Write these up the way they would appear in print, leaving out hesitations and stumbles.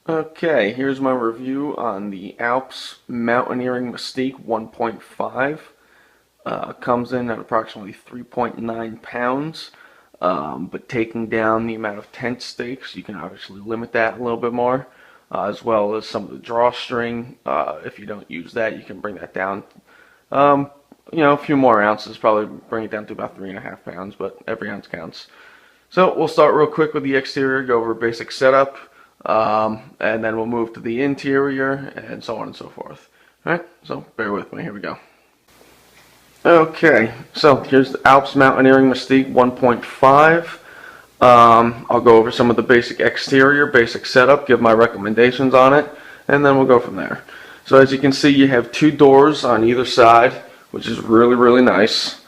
Okay, here's my review on the Alps Mountaineering Mystique 1.5. Comes in at approximately 3.9 pounds, but taking down the amount of tent stakes, you can obviously limit that a little bit more, as well as some of the drawstring. If you don't use that, you can bring that down. Um, a few more ounces, probably bring it down to about 3.5 pounds, but every ounce counts. So we'll start real quick with the exterior, go over basic setup, and then we'll move to the interior, and so on and so forth. Alright, so bear with me, here we go. Okay, so here's the Alps Mountaineering Mystique 1.5. I'll go over some of the basic exterior, basic setup, give my recommendations on it, and then we'll go from there. So as you can see, you have two doors on either side, which is really, really nice.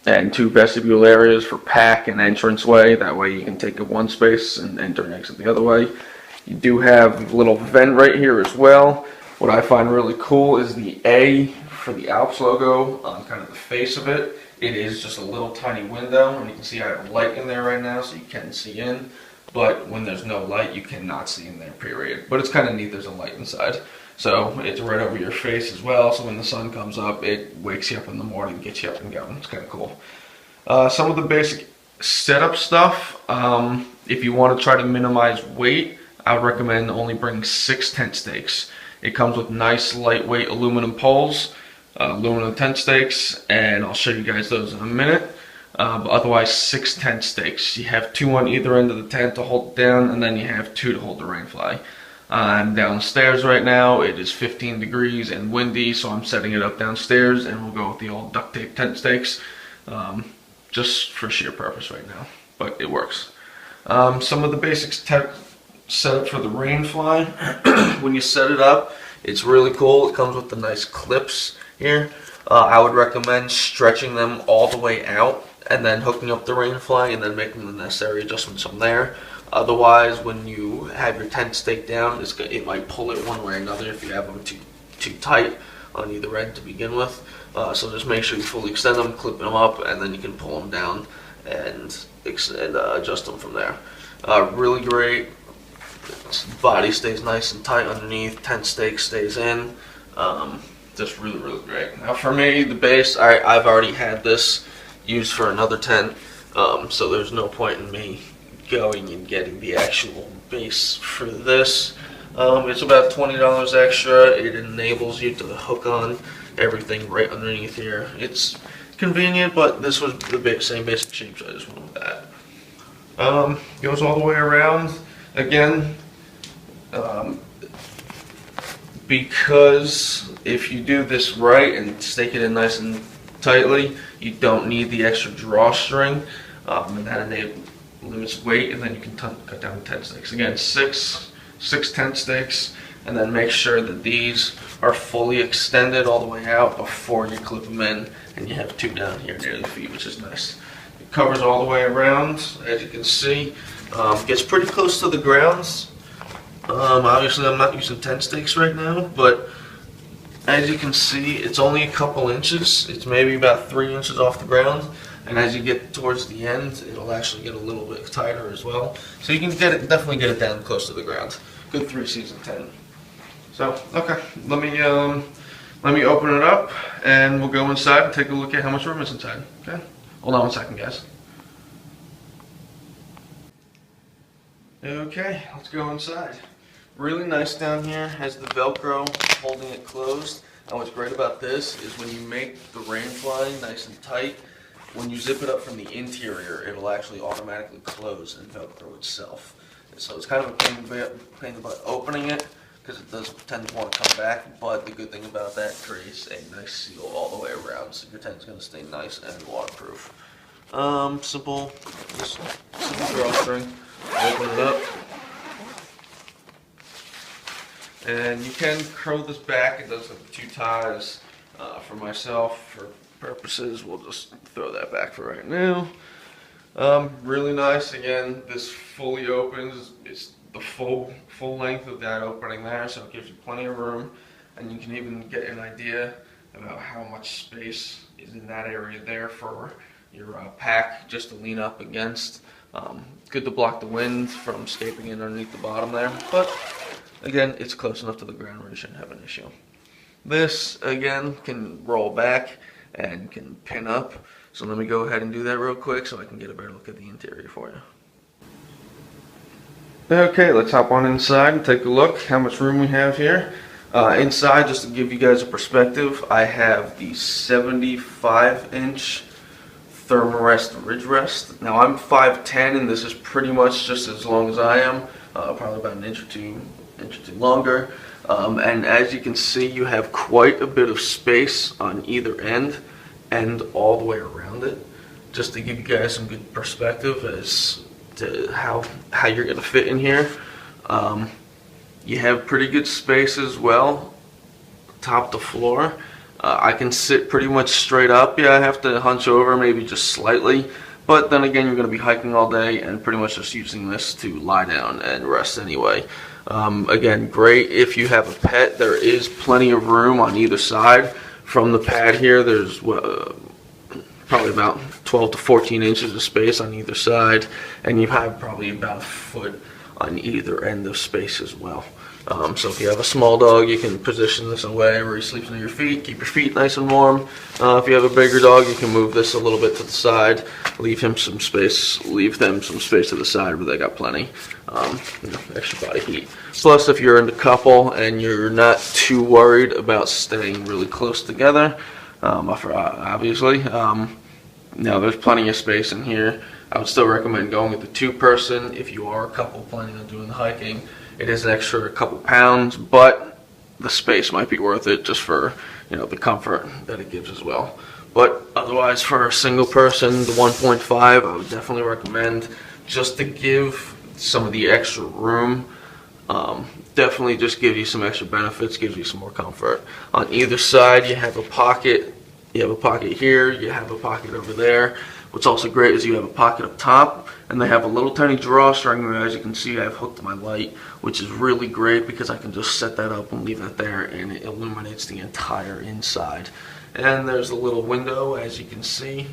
And two vestibule areas for pack and entranceway. That way you can take up one space and enter and exit the other way. You do have a little vent right here as well. What I find really cool is the A for the Alps logo on kind of the face of it. It is just a little tiny window, and you can see I have light in there right now, so you can see in. But when there's no light, you cannot see in there, period. But it's kind of neat, there's a light inside. So it's right over your face as well, so when the sun comes up, it wakes you up in the morning, gets you up and going. It's kind of cool. Some of the basic setup stuff, if you want to try to minimize weight, I would recommend only bringing 6 tent stakes. It comes with nice lightweight aluminum poles, aluminum tent stakes, and I'll show you guys those in a minute. But otherwise, 6 tent stakes. You have 2 on either end of the tent to hold it down, and then you have 2 to hold the rainfly. I'm downstairs right now. It is 15 degrees and windy, so I'm setting it up downstairs, and we'll go with the old duct tape tent stakes, just for sheer purpose right now, but it works. Some of the basics set up for the rainfly. When you set it up, it's really cool. It comes with the nice clips here. I would recommend stretching them all the way out and then hooking up the rainfly and then making the necessary adjustments from there. Otherwise, when you have your tent stake down, it might pull it one way or another if you have them too tight on either end to begin with. So just make sure you fully extend them, clip them up, and then you can pull them down and adjust them from there. Really great. Body stays nice and tight underneath. Tent stake stays in. Just really, really great. Now for me, the base, I've already had this used for another tent, so there's no point in me going and getting the actual base for this. It's about $20 extra. It enables you to hook on everything right underneath here. It's convenient, but this was the same basic shape, so I just went with that. Goes all the way around. Again, because if you do this right and stake it in nice and tightly, you don't need the extra drawstring, and that limits weight, and then you can cut down the tent stakes. Again, six tent stakes, and then make sure that these are fully extended all the way out before you clip them in, and you have 2 down here near the feet, which is nice. It covers all the way around, as you can see. Gets pretty close to the ground. Obviously I'm not using tent stakes right now, but as you can see, it's only a couple inches. It's maybe about 3 inches off the ground, and as you get towards the end, it'll actually get a little bit tighter as well. So you can definitely get it down close to the ground. Good 3-season tent. So okay, let me open it up, and we'll go inside and take a look at how much room is inside. Okay, hold on one second, guys. Okay, let's go inside. Really nice down here, has the Velcro holding it closed. And what's great about this is when you make the rainfly nice and tight, when you zip it up from the interior, it'll actually automatically close and Velcro itself. So it's kind of a pain in the butt opening it, because it does tend to want to come back, but the good thing about that, creates a nice seal all the way around, so your tent's going to stay nice and waterproof. Simple drawstring. Open it up. And you can curl this back. It does have 2 ties. For myself, for purposes, we'll just throw that back for right now. Really nice. Again, this fully opens. It's the full length of that opening there, so it gives you plenty of room. And you can even get an idea about how much space is in that area there for your pack just to lean up against. good to block the wind from escaping in underneath the bottom there, but again, it's close enough to the ground where you shouldn't have an issue. This, again, can roll back and can pin up. So let me go ahead and do that real quick so I can get a better look at the interior for you. Okay, let's hop on inside and take a look how much room we have here. Inside, just to give you guys a perspective, I have the 75-inch Thermarest Ridge Rest. Now I'm 5'10", and this is pretty much just as long as I am, probably about an inch or two longer. And as you can see, you have quite a bit of space on either end and all the way around it, just to give you guys some good perspective as to how you're going to fit in here. You have pretty good space as well, top to floor. I can sit pretty much straight up. Yeah, I have to hunch over maybe just slightly, but then again, you're going to be hiking all day and pretty much just using this to lie down and rest anyway. Again, great if you have a pet. There is plenty of room on either side. From the pad here, there's probably about 12 to 14 inches of space on either side, and you have probably about a foot on either end of space as well. So if you have a small dog, you can position this away where he sleeps under your feet, keep your feet nice and warm. If you have a bigger dog, you can move this a little bit to the side, leave them some space to the side where they got plenty, extra body heat. Plus, if you're in a couple and you're not too worried about staying really close together, obviously, there's plenty of space in here. I would still recommend going with the 2-person if you are a couple planning on doing the hiking. It is an extra couple pounds, but the space might be worth it just for, the comfort that it gives as well. But otherwise, for a single person, the 1.5, I would definitely recommend, just to give some of the extra room. Definitely just gives you some extra benefits, gives you some more comfort. On either side, you have a pocket. You have a pocket here, you have a pocket over there. What's also great is you have a pocket up top, and they have a little tiny drawstring where, as you can see, I've hooked my light, which is really great because I can just set that up and leave that there, and it illuminates the entire inside. And there's a little window, as you can see.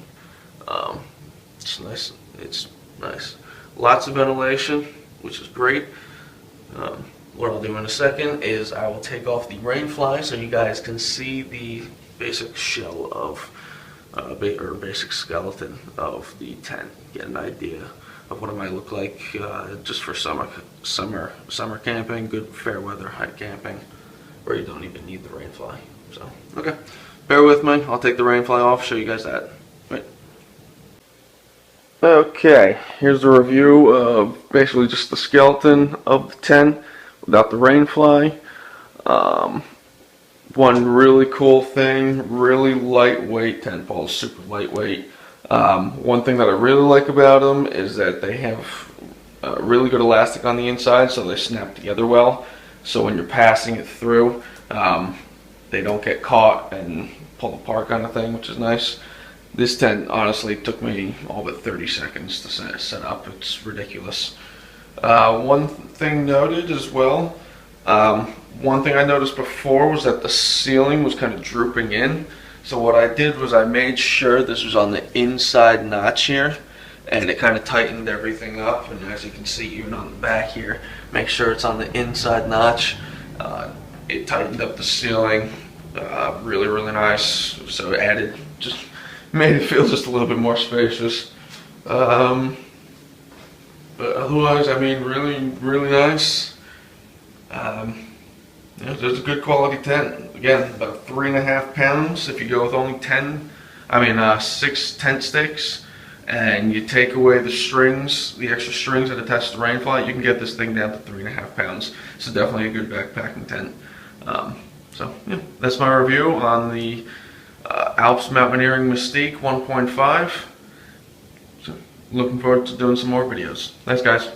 It's nice. It's nice. Lots of ventilation, which is great. What I'll do in a second is I will take off the rain fly so you guys can see the basic shell of basic skeleton of the tent. Get an idea of what it might look like just for summer camping, good fair weather hike camping, where you don't even need the rain fly. So okay, bear with me. I'll take the rain fly off, show you guys that. Right. Okay, here's a review of basically just the skeleton of the tent without the rain fly. One really cool thing, really lightweight tent poles, super lightweight. One thing that I really like about them is that they have really good elastic on the inside, so they snap together well. So when you're passing it through, they don't get caught and pull apart kind of thing, which is nice. This tent honestly took me all but 30 seconds to set up. It's ridiculous. One thing noted as well, one thing I noticed before was that the ceiling was kind of drooping in. So what I did was I made sure this was on the inside notch here, and it kind of tightened everything up. And as you can see, even on the back here, make sure it's on the inside notch. It tightened up the ceiling, really, really nice. So it made it feel just a little bit more spacious. But otherwise, I mean, really, really nice. It's a good quality tent. Again, about 3.5 pounds if you go with only 6 tent stakes, and you take away the strings, the extra strings that attach to the rain fly, you can get this thing down to 3.5 pounds. So definitely a good backpacking tent. So yeah, that's my review on the Alps Mountaineering Mystique 1.5. So looking forward to doing some more videos. Thanks, guys.